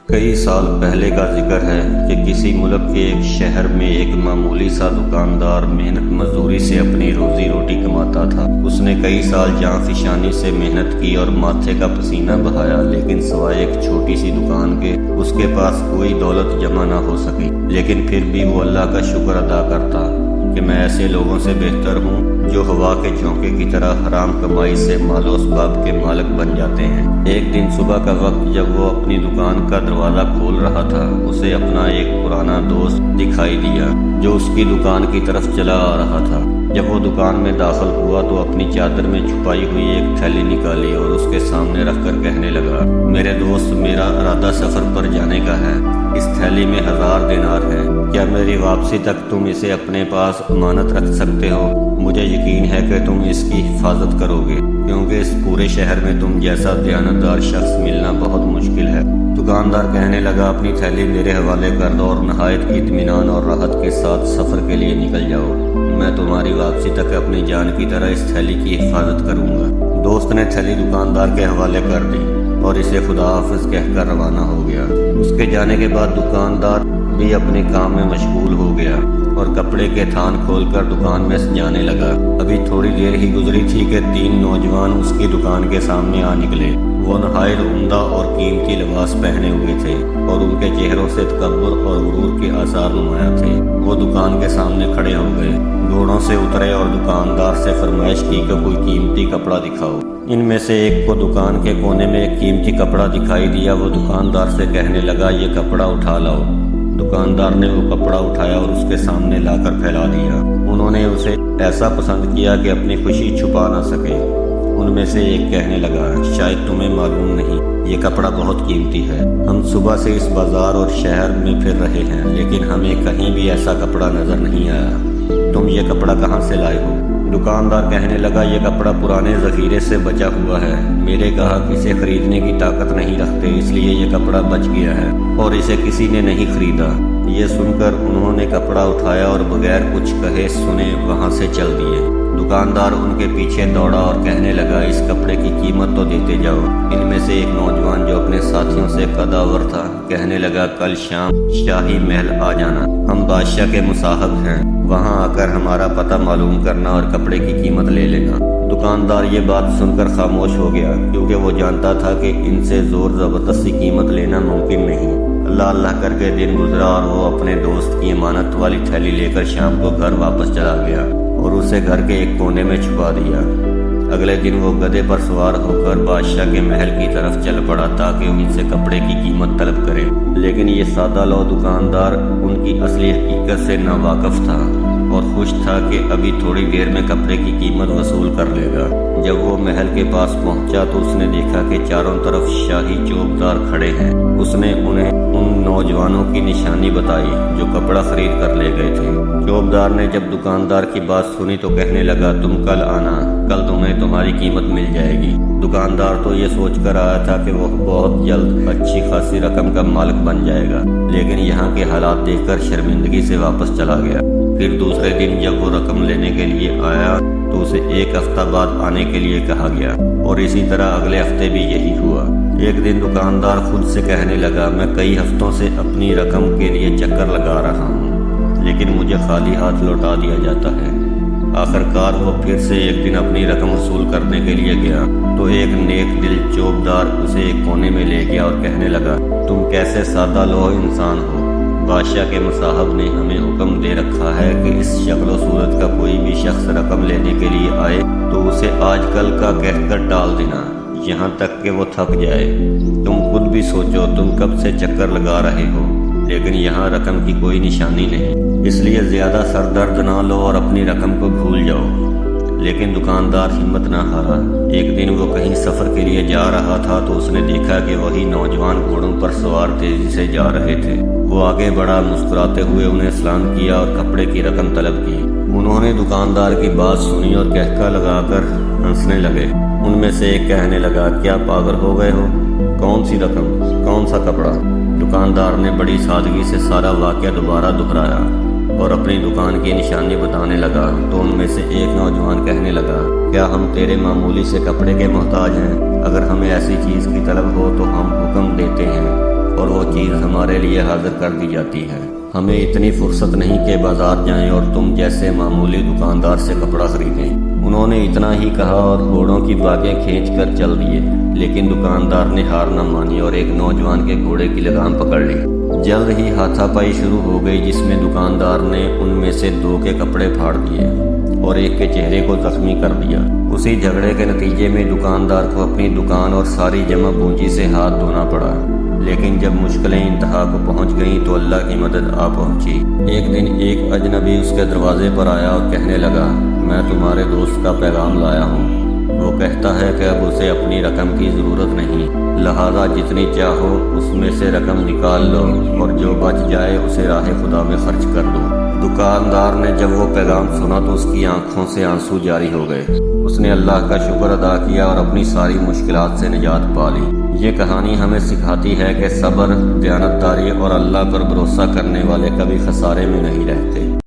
کئی سال پہلے کا ذکر ہے کہ کسی ملک کے ایک شہر میں ایک معمولی سا دکاندار محنت مزدوری سے اپنی روزی روٹی کماتا تھا۔ اس نے کئی سال جاں فشانی سے محنت کی اور ماتھے کا پسینہ بہایا، لیکن سوائے ایک چھوٹی سی دکان کے اس کے پاس کوئی دولت جمع نہ ہو سکی۔ لیکن پھر بھی وہ اللہ کا شکر ادا کرتا کہ میں ایسے لوگوں سے بہتر ہوں جو ہوا کے جھونکے کی طرح حرام کمائی سے مال و اسباب کے مالک بن جاتے ہیں۔ ایک دن صبح کا وقت جب وہ اپنی دکان کا دروازہ کھول رہا تھا، اسے اپنا ایک پرانا دوست دکھائی دیا جو اس کی دکان کی طرف چلا آ رہا تھا۔ جب وہ دکان میں داخل ہوا تو اپنی چادر میں چھپائی ہوئی ایک تھیلی نکالی اور اس کے سامنے رکھ کر کہنے لگا، میرے دوست، میرا ارادہ سفر پر جانے کا ہے۔ اس تھیلی میں 1000 دینار ہے۔ کیا میری واپسی تک تم اسے اپنے پاس امانت رکھ سکتے ہو؟ مجھے یقین ہے کہ تم اس کی حفاظت کرو گے، کیونکہ اس پورے شہر میں تم جیسا دیانتدار شخص ملنا بہت مشکل ہے۔ دکاندار کہنے لگا، اپنی تھیلی میرے حوالے کر دو اور نہایت اطمینان اور راحت کے ساتھ سفر کے لیے نکل جاؤ۔ میں تمہاری واپسی تک اپنی جان کی طرح اس تھیلی کی حفاظت کروں گا۔ دوست نے تھیلی دکاندار کے حوالے کر دی اور اسے خدا حافظ کہہ کر روانہ ہو گیا۔ اس کے جانے کے بعد دکاندار بھی اپنے کام میں مشغول ہو گیا اور کپڑے کے تھان کھول کر دکان میں سجانے لگا۔ ابھی تھوڑی دیر ہی گزری تھی کہ 3 نوجوان اس کی دکان کے سامنے آ نکلے۔ وہ نہایت عمدہ اور قیمتی لباس پہنے ہوئے تھے اور ان کے چہروں سے تکبر اور غرور کے آثار نمایاں تھے۔ وہ دکان کے سامنے کھڑے ہو گئے، گھوڑوں سے اترے اور دکاندار سے فرمائش کی کہ کوئی قیمتی کپڑا دکھاؤ۔ ان میں سے ایک کو دکان کے کونے میں ایک قیمتی کپڑا دکھائی دیا۔ وہ دکاندار سے کہنے لگا، یہ کپڑا اٹھا لاؤ۔ دکاندار نے وہ کپڑا اٹھایا اور اس کے سامنے لا کر پھیلا دیا۔ انہوں نے اسے ایسا پسند کیا کہ اپنی خوشی چھپا نہ سکے۔ ان میں سے ایک کہنے لگا، شاید تمہیں معلوم نہیں، یہ کپڑا بہت قیمتی ہے۔ ہم صبح سے اس بازار اور شہر میں پھر رہے ہیں، لیکن ہمیں کہیں بھی ایسا کپڑا نظر نہیں آیا۔ تم یہ کپڑا کہاں سے لائے ہو؟ دکاندار کہنے لگا، یہ کپڑا پرانے ذخیرے سے بچا ہوا ہے۔ میرے گاہک اسے خریدنے کی طاقت نہیں رکھتے، اس لیے یہ کپڑا بچ گیا ہے اور اسے کسی نے نہیں خریدا۔ یہ سن کر انہوں نے کپڑا اٹھایا اور بغیر کچھ کہے سنے وہاں سے چل دیے۔ دکاندار ان کے پیچھے دوڑا اور کہنے لگا، اس کپڑے کی قیمت تو دیتے جاؤ۔ ان میں سے ایک نوجوان جو اپنے ساتھیوں سے قداور تھا کہنے لگا، کل شام شاہی محل آ جانا، ہم بادشاہ کے مصاحب ہیں، وہاں آ کر ہمارا پتہ معلوم کرنا اور کپڑے کی قیمت لے لینا۔ دکاندار یہ بات سن کر خاموش ہو گیا، کیونکہ وہ جانتا تھا کہ ان سے زور زبردستی قیمت لینا ممکن نہیں۔ اللہ اللہ کر کے دن گزرا اور وہ اپنے دوست کی امانت والی تھیلی لے کر شام کو گھر واپس چلا گیا اور اسے گھر کے ایک کونے میں چھپا دیا۔ اگلے دن وہ گدھے پر سوار ہو کر بادشاہ کے محل کی طرف چل پڑا تاکہ ان سے کپڑے کی قیمت طلب کرے، لیکن یہ سادہ لو دکاندار ان کی اصلی حقیقت سے ناواقف تھا اور خوش تھا کہ ابھی تھوڑی دیر میں کپڑے کی قیمت وصول کر لے گا۔ جب وہ محل کے پاس پہنچا تو اس نے دیکھا کہ چاروں طرف شاہی چوبدار کھڑے ہیں۔ اس نے انہیں ان نوجوانوں کی نشانی بتائی جو کپڑا خرید کر لے گئے تھے۔ چوبدار نے جب دکاندار کی بات سنی تو کہنے لگا، تم کل آنا، کل تمہیں تمہاری قیمت مل جائے گی۔ دکاندار تو یہ سوچ کر آیا تھا کہ وہ بہت جلد اچھی خاصی رقم کا مالک بن جائے گا، لیکن یہاں کے حالات دیکھ کر شرمندگی سے واپس چلا گیا۔ پھر دوسرے دن جب وہ رقم لینے کے لیے آیا تو اسے 1 ہفتہ بعد آنے کے لیے کہا گیا اور اسی طرح اگلے ہفتے بھی یہی ہوا۔ ایک دن دکاندار خود سے کہنے لگا، میں کئی ہفتوں سے اپنی رقم کے لیے چکر لگا رہا ہوں، لیکن مجھے خالی ہاتھ لوٹا دیا جاتا ہے۔ آخر کار وہ پھر سے ایک دن اپنی رقم وصول کرنے کے لیے گیا تو ایک نیک دل چوبدار اسے ایک کونے میں لے گیا اور کہنے لگا، تم کیسے سادہ لوح انسان ہو، بادشاہ کے مصاحب نے ہمیں حکم دے رکھا ہے کہ اس شکل و صورت کا کوئی بھی شخص رقم لینے کے لیے آئے تو اسے آج کل کا کہہ کر ٹال دینا، یہاں تک کہ وہ تھک جائے۔ تم خود بھی سوچو، تم کب سے چکر لگا رہے ہو، لیکن یہاں رقم کی کوئی نشانی نہیں، اس لیے زیادہ سر درد نہ لو اور اپنی رقم کو بھول جاؤ۔ لیکن دکاندار ہمت نہ ہارا۔ ایک دن وہ کہیں سفر کے لیے جا رہا تھا تو اس نے دیکھا کہ وہی نوجوان گھوڑوں پر سوار تیزی سے جا رہے تھے۔ وہ آگے بڑھا، مسکراتے ہوئے انہیں سلام کیا اور کپڑے کی رقم طلب کی۔ انہوں نے دکاندار کی بات سنی اور کہکا لگا کر ہنسنے لگے۔ ان میں سے ایک کہنے لگا، کیا پاگل ہو گئے ہو؟ کون سی رقم، کون سا کپڑا؟ دکاندار نے بڑی سادگی سے سارا واقعہ دوبارہ دہرایا اور اپنی دکان کی نشانی بتانے لگا تو ان میں سے ایک نوجوان کہنے لگا، کیا ہم تیرے معمولی سے کپڑے کے محتاج ہیں؟ اگر ہمیں ایسی چیز کی طلب ہو تو ہم حکم دیتے ہیں، اور وہ چیز ہمارے لیے حاضر کر دی جاتی ہے۔ ہمیں اتنی فرصت نہیں کہ بازار جائیں اور تم جیسے معمولی دکاندار سے کپڑا خریدیں۔ انہوں نے اتنا ہی کہا اور گھوڑوں کی باگیں کھینچ کر چل دیے، لیکن دکاندار نے ہار نہ مانی اور ایک نوجوان کے گھوڑے کی لگام پکڑ لی۔ جلد ہی ہاتھا پائی شروع ہو گئی، جس میں دکاندار نے ان میں سے 2 کے کپڑے پھاڑ دیے اور ایک کے چہرے کو زخمی کر دیا۔ اسی جھگڑے کے نتیجے میں دکاندار کو اپنی دکان اور ساری جمع پونجی سے ہاتھ دھونا پڑا، لیکن جب مشکلیں انتہا کو پہنچ گئیں تو اللہ کی مدد آ پہنچی۔ ایک دن ایک اجنبی اس کے دروازے پر آیا اور کہنے لگا، میں تمہارے دوست کا پیغام لایا ہوں۔ وہ کہتا ہے کہ اب اسے اپنی رقم کی ضرورت نہیں، لہذا جتنی چاہو اس میں سے رقم نکال لو اور جو بچ جائے اسے راہ خدا میں خرچ کر دو۔ دکاندار نے جب وہ پیغام سنا تو اس کی آنکھوں سے آنسو جاری ہو گئے۔ اس نے اللہ کا شکر ادا کیا اور اپنی ساری مشکلات سے نجات پا لی۔ یہ کہانی ہمیں سکھاتی ہے کہ صبر، دیانتداری اور اللہ پر بھروسہ کرنے والے کبھی خسارے میں نہیں رہتے۔